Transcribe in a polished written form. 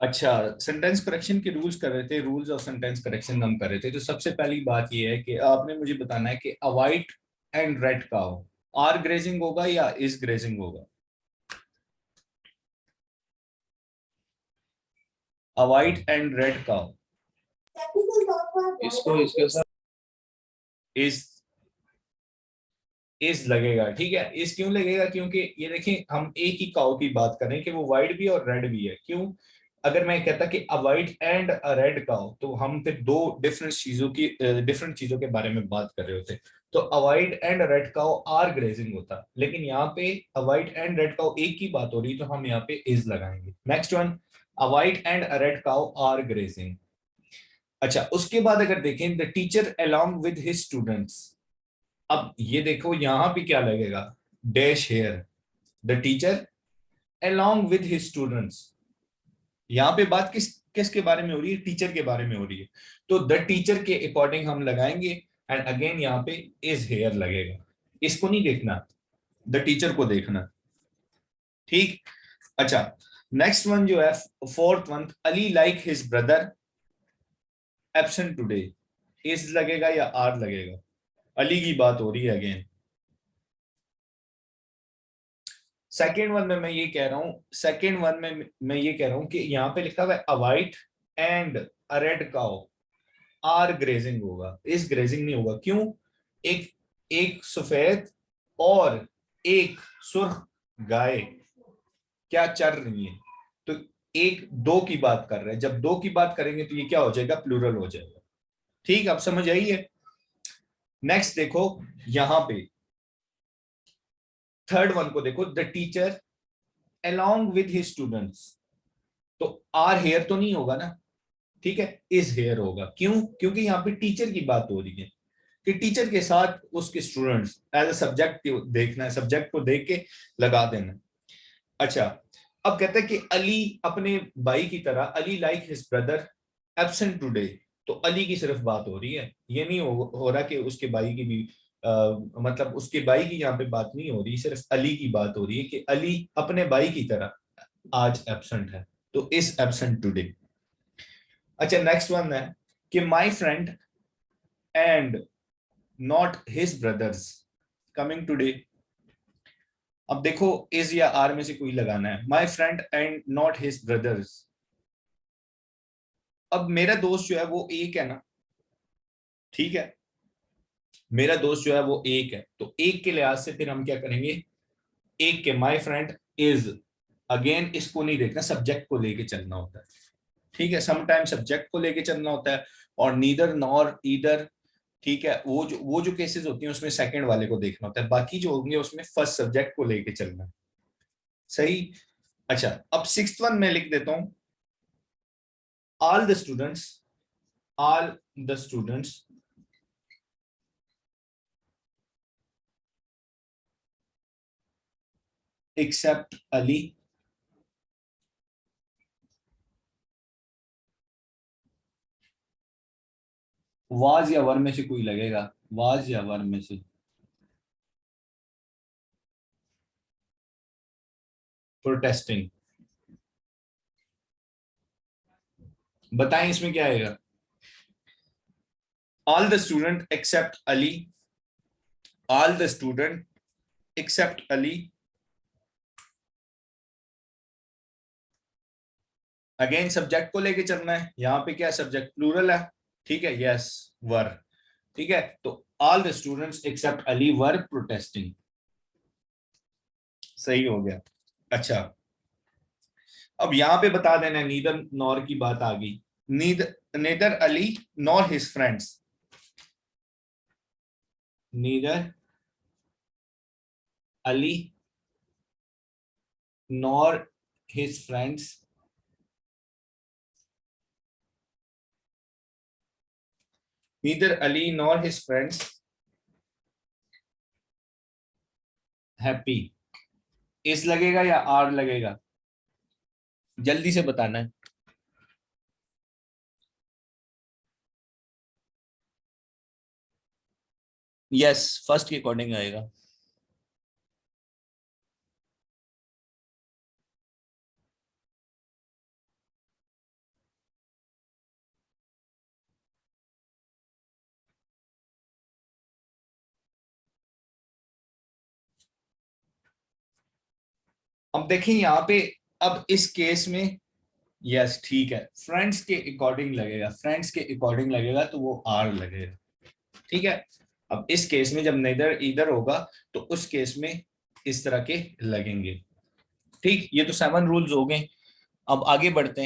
अच्छा, sentence correction के rules कर रहे थे, रूल्स ऑफ सेंटेंस करेक्शन हम कर रहे थे। तो सबसे पहली बात ये है कि आपने मुझे बताना है कि a white and red cow are grazing होगा या इज ग्रेजिंग होगा। A white and red cow इसको इसके साथ इज इज लगेगा, ठीक है। इस क्यों लगेगा? क्योंकि ये देखें, हम एक ही काउ की बात कर रहे हैं कि वो वाइट भी और रेड भी है। क्यों? अगर मैं कहता कि a white and a red cow, तो हम फिर दो डिफरेंट चीजों के बारे में बात कर रहे होते। तो a white and red cow are grazing होता, लेकिन यहाँ पे a white and red cow एक की बात हो रही, तो हम यहाँ पे इज लगाएंगे। Next one, a white and a red cow are grazing. अच्छा, उसके बाद अगर देखें, the teacher along with his students. अब ये देखो यहां पे क्या लगेगा, dash here, the teacher along with his students. यहाँ पे बात किसके बारे में हो रही है? टीचर के बारे में हो रही है। तो द टीचर के अकॉर्डिंग हम लगाएंगे। एंड अगेन यहाँ पे इज हेयर लगेगा। इसको नहीं देखना, द टीचर को देखना, ठीक। अच्छा, नेक्स्ट वन जो है, fourth one, Ali like his brother absent today. Is लगेगा या आर लगेगा? अली की बात हो रही है अगेन। सेकेंड वन में मैं ये कह रहा हूं, सेकेंड वन में मैं ये कह रहा हूं कि यहाँ पे लिखा हुआ है a white and a red cow are grazing होगा, इस ग्रेजिंग नहीं होगा। क्यों? एक एक सफेद और एक सुर्ख गाय क्या चर रही है। तो एक दो की बात कर रहे हैं, जब दो की बात करेंगे तो ये क्या हो जाएगा? प्लूरल हो जाएगा। ठीक, अब समझ आई है। नेक्स्ट देखो यहां पे, थर्ड वन को देखो, the teacher along with his students. तो आर हेयर तो नहीं होगा ना, ठीक है, इज हेयर होगा। क्यों? क्योंकि यहाँ पे टीचर की बात हो रही है कि टीचर के साथ उसके स्टूडेंट्स, एज अ सब्जेक्ट देखना है, सब्जेक्ट को देख के लगा देना। अच्छा, अब कहते हैं कि अली अपने भाई की तरह, Ali like his brother absent today. तो अली की सिर्फ बात हो रही है, ये नहीं हो रहा कि उसके भाई की भी मतलब उसके भाई की यहाँ पे बात नहीं हो रही, सिर्फ अली की बात हो रही है कि अली अपने भाई की तरह आज एब्सेंट है, तो इज एब्सेंट टुडे। अच्छा, नेक्स्ट वन है कि my friend and not his brothers coming today. अब देखो, इज या आर में से कोई लगाना है। My friend and not his brothers. अब मेरा दोस्त जो है वो एक है ना, ठीक है, मेरा दोस्त जो है वो एक है, तो एक के लिहाज से फिर हम क्या करेंगे, एक के माय फ्रेंड इज, अगेन इसको नहीं देखना, सब्जेक्ट को लेके चलना होता है, ठीक है। समटाइम सब्जेक्ट को लेके चलना होता है, और नीदर नॉर ईदर, ठीक है, वो जो केसेस होती हैं उसमें सेकंड वाले को देखना होता है, बाकी जो होंगे उसमें फर्स्ट सब्जेक्ट को लेके चलना है, सही। अच्छा, अब सिक्स्थ वन में लिख देता हूं, all the students, all the students except Ali. Was या वर में से कोई लगेगा, वाज या वर में से। प्रोटेस्टिंग, बताएं इसमें क्या आएगा। All the student except Ali, all the student except Ali. Again subject को लेके चलना है, यहाँ पे क्या सब्जेक्ट प्लूरल है, ठीक है, यस, वर, ठीक है। तो all the students except Ali were protesting, सही हो गया। अच्छा, अब यहां पे बता देना, नीदर नॉर की बात आ गई। Neither Ali nor his friends, neither Ali nor his friends neither Ali nor his friends happy. इस लगेगा या आर लगेगा? जल्दी से बताना है। यस, फर्स्ट के अकॉर्डिंग आएगा। अब देखें यहाँ पे, अब इस केस में यस ठीक है, फ्रेंड्स के अकॉर्डिंग लगेगा, फ्रेंड्स के अकॉर्डिंग लगेगा तो वो आर लगेगा, ठीक है। अब इस केस में जब नेदर इधर होगा तो उस केस में इस तरह के लगेंगे। ठीक, ये तो 7 रूल्स हो गए। अब आगे बढ़ते हैं।